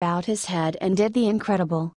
bowed his head and did the incredible.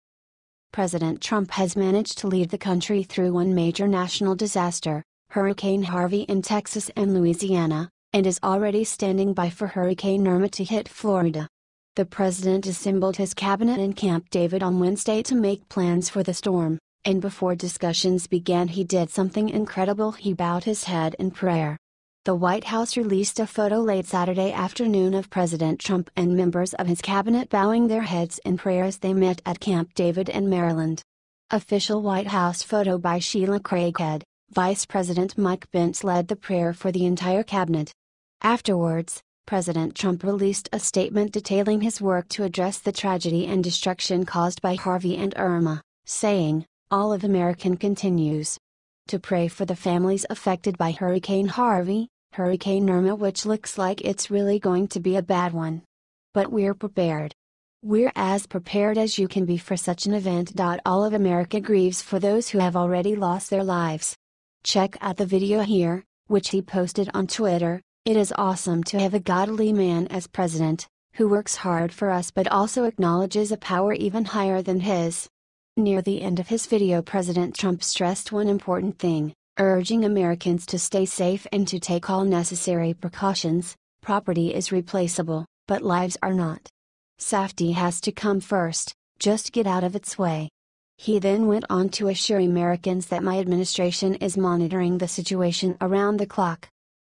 President Trump has managed to lead the country through one major national disaster, Hurricane Harvey in Texas and Louisiana, and is already standing by for Hurricane Irma to hit Florida. The president assembled his cabinet in Camp David on Wednesday to make plans for the storm, and before discussions began he did something incredible: he bowed his head in prayer. The White House released a photo late Saturday afternoon of President Trump and members of his cabinet bowing their heads in prayer as they met at Camp David in Maryland. Official White House photo by Sheila Craighead. Vice President Mike Pence led the prayer for the entire cabinet. Afterwards, President Trump released a statement detailing his work to address the tragedy and destruction caused by Harvey and Irma, saying, "All of America continues to pray for the families affected by Hurricane Harvey, Hurricane Irma, which looks like it's really going to be a bad one. But we're prepared. We're as prepared as you can be for such an event. All of America grieves for those who have already lost their lives." Check out the video here, which he posted on Twitter. It is awesome to have a godly man as president, who works hard for us but also acknowledges a power even higher than his. Near the end of his video, President Trump stressed one important thing, urging Americans to stay safe and to take all necessary precautions. Property is replaceable, but lives are not. Safety has to come first, just get out of its way. He then went on to assure Americans that my administration is monitoring the situation around the clock.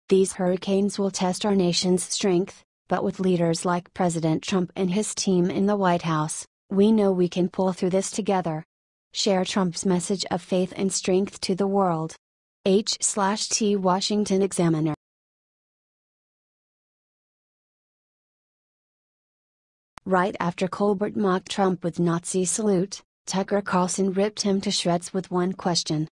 These hurricanes will test our nation's strength, but with leaders like President Trump and his team in the White House, we know we can pull through this together. Share Trump's message of faith and strength to the world. H/T Washington Examiner. Right after Colbert mocked Trump with Nazi salute, Tucker Carlson ripped him to shreds with one question.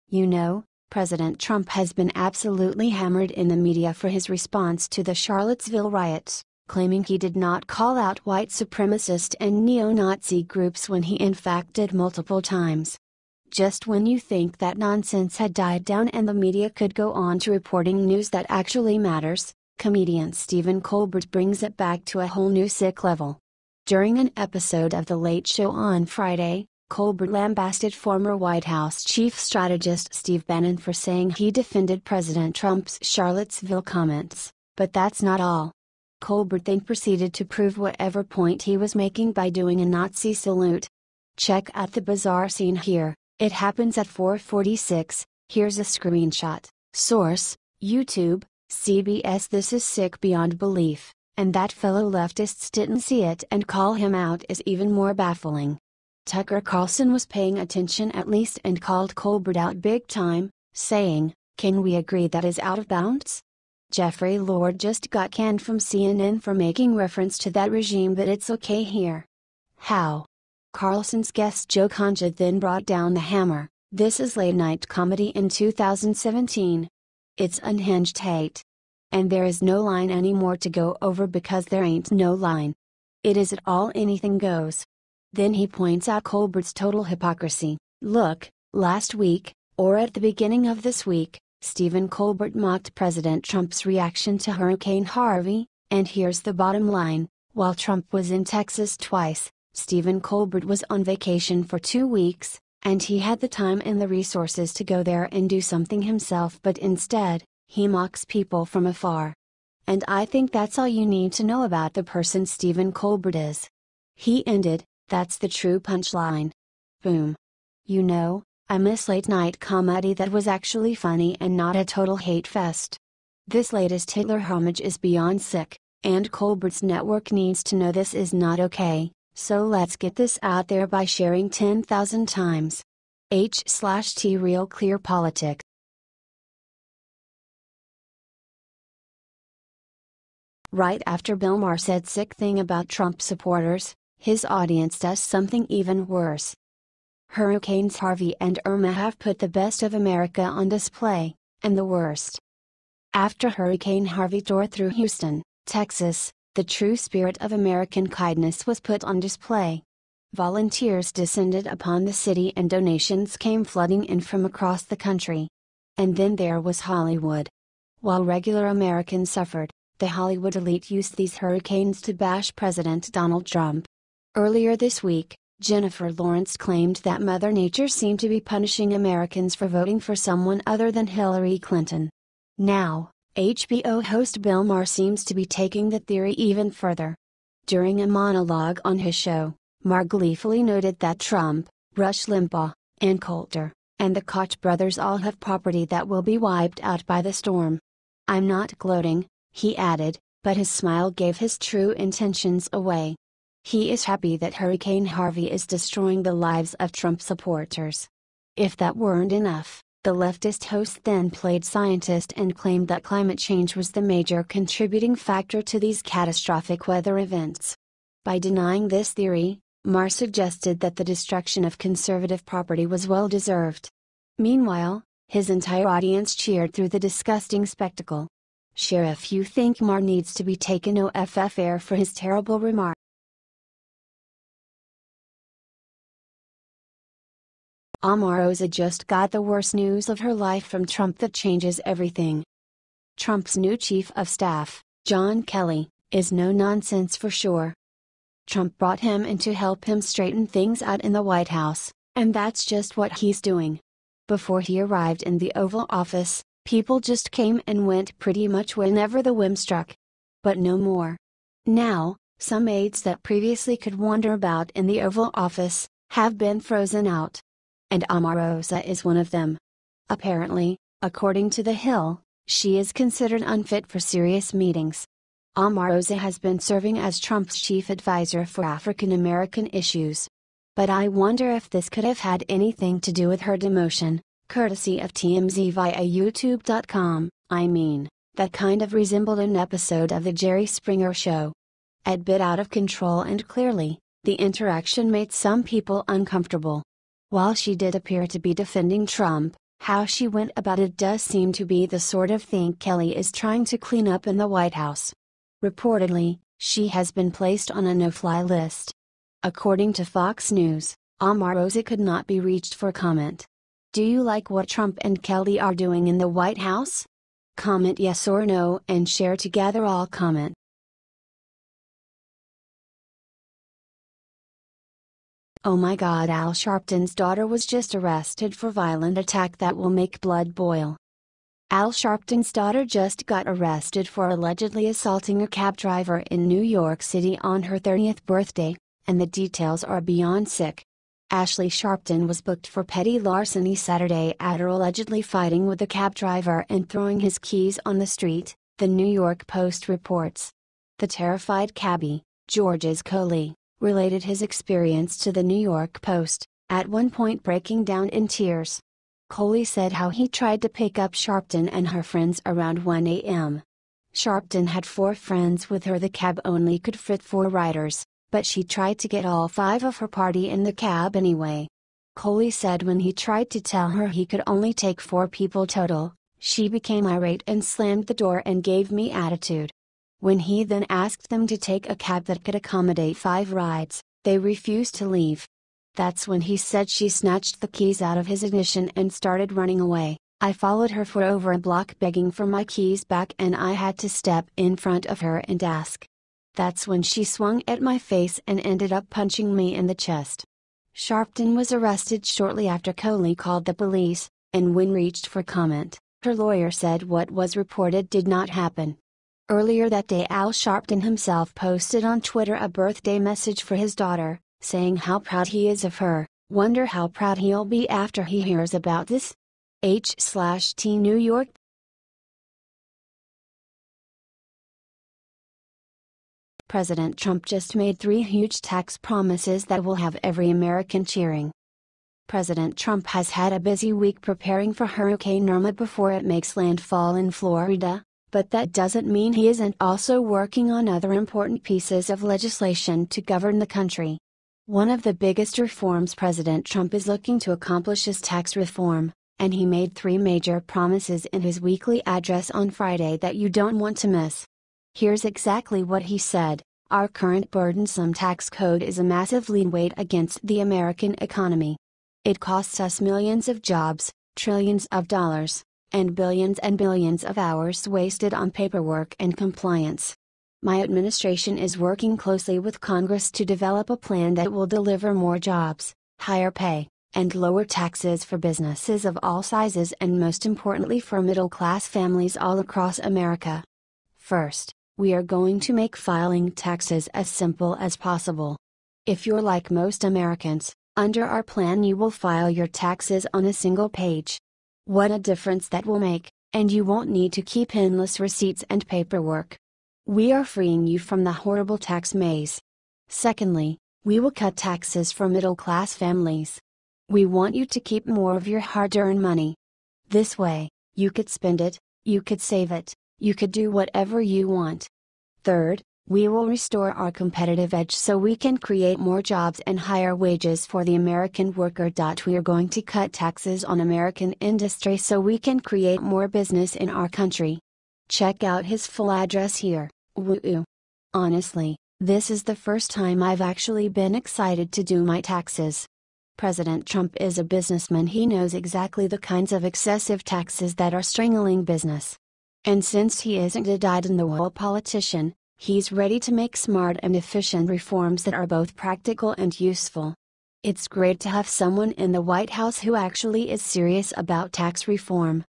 You know, President Trump has been absolutely hammered in the media for his response to the Charlottesville riots, claiming he did not call out white supremacist and neo-Nazi groups when he in fact did multiple times. Just when you think that nonsense had died down and the media could go on to reporting news that actually matters, comedian Stephen Colbert brings it back to a whole new sick level. During an episode of The Late Show on Friday, Colbert lambasted former White House chief strategist Steve Bannon for saying he defended President Trump's Charlottesville comments, but that's not all. Colbert then proceeded to prove whatever point he was making by doing a Nazi salute. Check out the bizarre scene here. It happens at 4:46, here's a screenshot. Source, YouTube, CBS. This is sick beyond belief, and that fellow leftists didn't see it and call him out is even more baffling. Tucker Carlson was paying attention at least and called Colbert out big time, saying, "Can we agree that is out of bounds? Jeffrey Lord just got canned from CNN for making reference to that regime, but it's okay here." How? Carlson's guest Joe Concha then brought down the hammer. This is late night comedy in 2017. It's unhinged hate. And there is no line anymore to go over because there ain't no line. It is at all anything goes. Then he points out Colbert's total hypocrisy. Look, last week, or at the beginning of this week, Stephen Colbert mocked President Trump's reaction to Hurricane Harvey, and here's the bottom line: while Trump was in Texas twice, Stephen Colbert was on vacation for 2 weeks, and he had the time and the resources to go there and do something himself, but instead, he mocks people from afar. And I think that's all you need to know about the person Stephen Colbert is. He ended, "That's the true punchline." Boom. You know, I miss late night comedy that was actually funny and not a total hate fest. This latest Hitler homage is beyond sick, and Colbert's network needs to know this is not okay, so let's get this out there by sharing 10,000 times. H/T Real Clear Politics. Right after Bill Maher said sick thing about Trump supporters, his audience does something even worse. Hurricanes Harvey and Irma have put the best of America on display, and the worst. After Hurricane Harvey tore through Houston, Texas, the true spirit of American kindness was put on display. Volunteers descended upon the city and donations came flooding in from across the country. And then there was Hollywood. While regular Americans suffered, the Hollywood elite used these hurricanes to bash President Donald Trump. Earlier this week, Jennifer Lawrence claimed that Mother Nature seemed to be punishing Americans for voting for someone other than Hillary Clinton. Now, HBO host Bill Maher seems to be taking the theory even further. During a monologue on his show, Maher gleefully noted that Trump, Rush Limbaugh, and Coulter, and the Koch brothers all have property that will be wiped out by the storm. "I'm not gloating," he added, but his smile gave his true intentions away. He is happy that Hurricane Harvey is destroying the lives of Trump supporters. If that weren't enough, the leftist host then played scientist and claimed that climate change was the major contributing factor to these catastrophic weather events. By denying this theory, Maher suggested that the destruction of conservative property was well deserved. Meanwhile, his entire audience cheered through the disgusting spectacle. Share if you think Maher needs to be taken off air for his terrible remark. Omarosa just got the worst news of her life from Trump that changes everything. Trump's new chief of staff, John Kelly, is no nonsense for sure. Trump brought him in to help him straighten things out in the White House, and that's just what he's doing. Before he arrived in the Oval Office, people just came and went pretty much whenever the whim struck. But no more. Now, some aides that previously could wander about in the Oval Office, have been frozen out. And Omarosa is one of them. Apparently, according to The Hill, she is considered unfit for serious meetings. Omarosa has been serving as Trump's chief advisor for African American issues. But I wonder if this could have had anything to do with her demotion, courtesy of TMZ via YouTube.com. I mean, that kind of resembled an episode of The Jerry Springer Show. A bit out of control, and clearly, the interaction made some people uncomfortable. While she did appear to be defending Trump, how she went about it does seem to be the sort of thing Kelly is trying to clean up in the White House. Reportedly, she has been placed on a no-fly list. According to Fox News, Omarosa could not be reached for comment. Do you like what Trump and Kelly are doing in the White House? Comment yes or no and share together. All comment. Oh my God, Al Sharpton's daughter was just arrested for violent attack that will make blood boil. Al Sharpton's daughter just got arrested for allegedly assaulting a cab driver in New York City on her 30th birthday, and the details are beyond sick. Ashley Sharpton was booked for petty larceny Saturday after allegedly fighting with the cab driver and throwing his keys on the street, the New York Post reports. The terrified cabbie, Georges Coley, related his experience to the New York Post, at one point breaking down in tears. Coley said how he tried to pick up Sharpton and her friends around 1 a.m. Sharpton had 4 friends with her. The cab only could fit 4 riders, but she tried to get all 5 of her party in the cab anyway. Coley said when he tried to tell her he could only take 4 people total, she became irate and slammed the door and gave me attitude. When he then asked them to take a cab that could accommodate 5 rides, they refused to leave. That's when he said she snatched the keys out of his ignition and started running away. I followed her for over a block begging for my keys back, and I had to step in front of her and ask. That's when she swung at my face and ended up punching me in the chest. Sharpton was arrested shortly after Coley called the police, and when reached for comment, her lawyer said what was reported did not happen. Earlier that day, Al Sharpton himself posted on Twitter a birthday message for his daughter, saying how proud he is of her. Wonder how proud he'll be after he hears about this? H/T New York. President Trump just made 3 huge tax promises that will have every American cheering. President Trump has had a busy week preparing for Hurricane Irma before it makes landfall in Florida. But that doesn't mean he isn't also working on other important pieces of legislation to govern the country. One of the biggest reforms President Trump is looking to accomplish is tax reform, and he made 3 major promises in his weekly address on Friday that you don't want to miss. Here's exactly what he said. Our current burdensome tax code is a massive lead weight against the American economy. It costs us millions of jobs, trillions of dollars, and billions of hours wasted on paperwork and compliance. My administration is working closely with Congress to develop a plan that will deliver more jobs, higher pay, and lower taxes for businesses of all sizes and most importantly for middle-class families all across America. First, we are going to make filing taxes as simple as possible. If you're like most Americans, under our plan you will file your taxes on a single page. What a difference that will make, and you won't need to keep endless receipts and paperwork. We are freeing you from the horrible tax maze. Secondly, we will cut taxes for middle-class families. We want you to keep more of your hard-earned money. This way, you could spend it, you could save it, you could do whatever you want. Third, we will restore our competitive edge so we can create more jobs and higher wages for the American worker. We are going to cut taxes on American industry so we can create more business in our country. Check out his full address here. Woo! Honestly, this is the first time I've actually been excited to do my taxes. President Trump is a businessman. He knows exactly the kinds of excessive taxes that are strangling business. And since he isn't a dyed-in-the-wool politician, he's ready to make smart and efficient reforms that are both practical and useful. It's great to have someone in the White House who actually is serious about tax reform.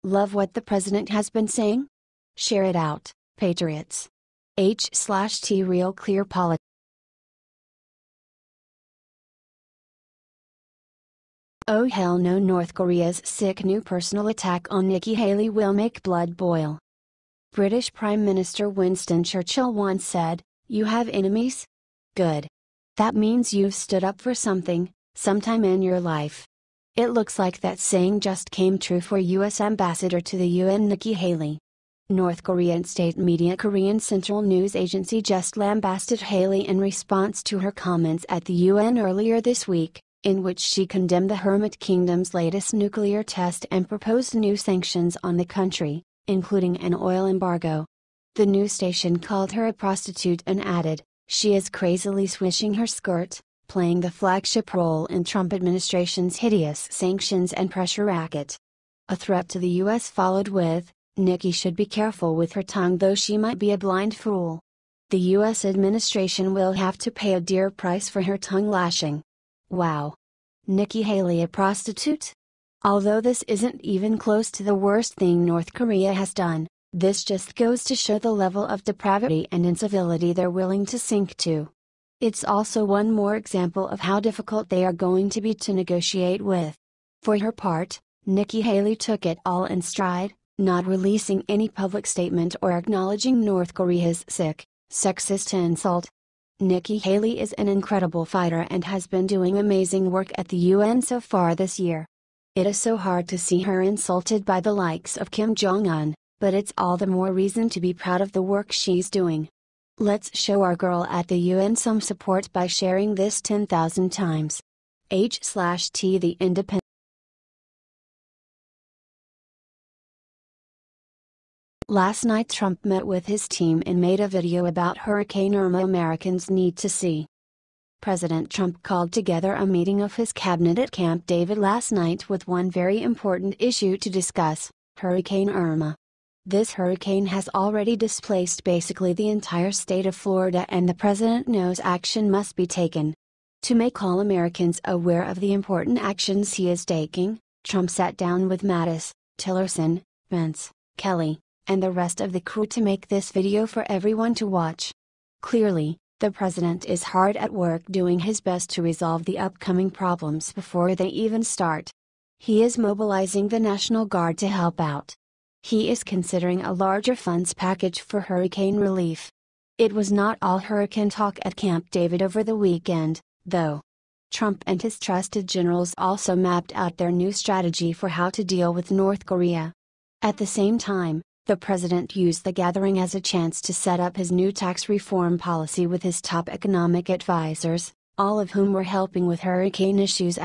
Love what the president has been saying? Share it out, patriots. H/T Real Clear Politics. Oh hell no! North Korea's sick new personal attack on Nikki Haley will make blood boil. British Prime Minister Winston Churchill once said, "You have enemies? Good. That means you've stood up for something, sometime in your life." It looks like that saying just came true for U.S. Ambassador to the UN Nikki Haley. North Korean state media Korean Central News Agency just lambasted Haley in response to her comments at the UN earlier this week, in which she condemned the Hermit Kingdom's latest nuclear test and proposed new sanctions on the country, including an oil embargo. The news station called her a prostitute and added, "She is crazily swishing her skirt, playing the flagship role in Trump administration's hideous sanctions and pressure racket." A threat to the U.S. followed with, "Nikki should be careful with her tongue, though she might be a blind fool. The U.S. administration will have to pay a dear price for her tongue lashing." Wow! Nikki Haley a prostitute? Although this isn't even close to the worst thing North Korea has done, this just goes to show the level of depravity and incivility they're willing to sink to. It's also one more example of how difficult they are going to be to negotiate with. For her part, Nikki Haley took it all in stride, not releasing any public statement or acknowledging North Korea's sick, sexist insult. Nikki Haley is an incredible fighter and has been doing amazing work at the UN so far this year. It is so hard to see her insulted by the likes of Kim Jong-un, but it's all the more reason to be proud of the work she's doing. Let's show our girl at the UN some support by sharing this 10,000 times. H/T The Independent. Last night Trump met with his team and made a video about Hurricane Irma Americans need to see. President Trump called together a meeting of his cabinet at Camp David last night with one very important issue to discuss: Hurricane Irma. This hurricane has already displaced basically the entire state of Florida, and the president knows action must be taken. To make all Americans aware of the important actions he is taking, Trump sat down with Mattis, Tillerson, Pence, Kelly, and the rest of the crew to make this video for everyone to watch. Clearly, the president is hard at work doing his best to resolve the upcoming problems before they even start. He is mobilizing the National Guard to help out. He is considering a larger funds package for hurricane relief. It was not all hurricane talk at Camp David over the weekend, though. Trump and his trusted generals also mapped out their new strategy for how to deal with North Korea. At the same time, the president used the gathering as a chance to set up his new tax reform policy with his top economic advisors, all of whom were helping with hurricane issues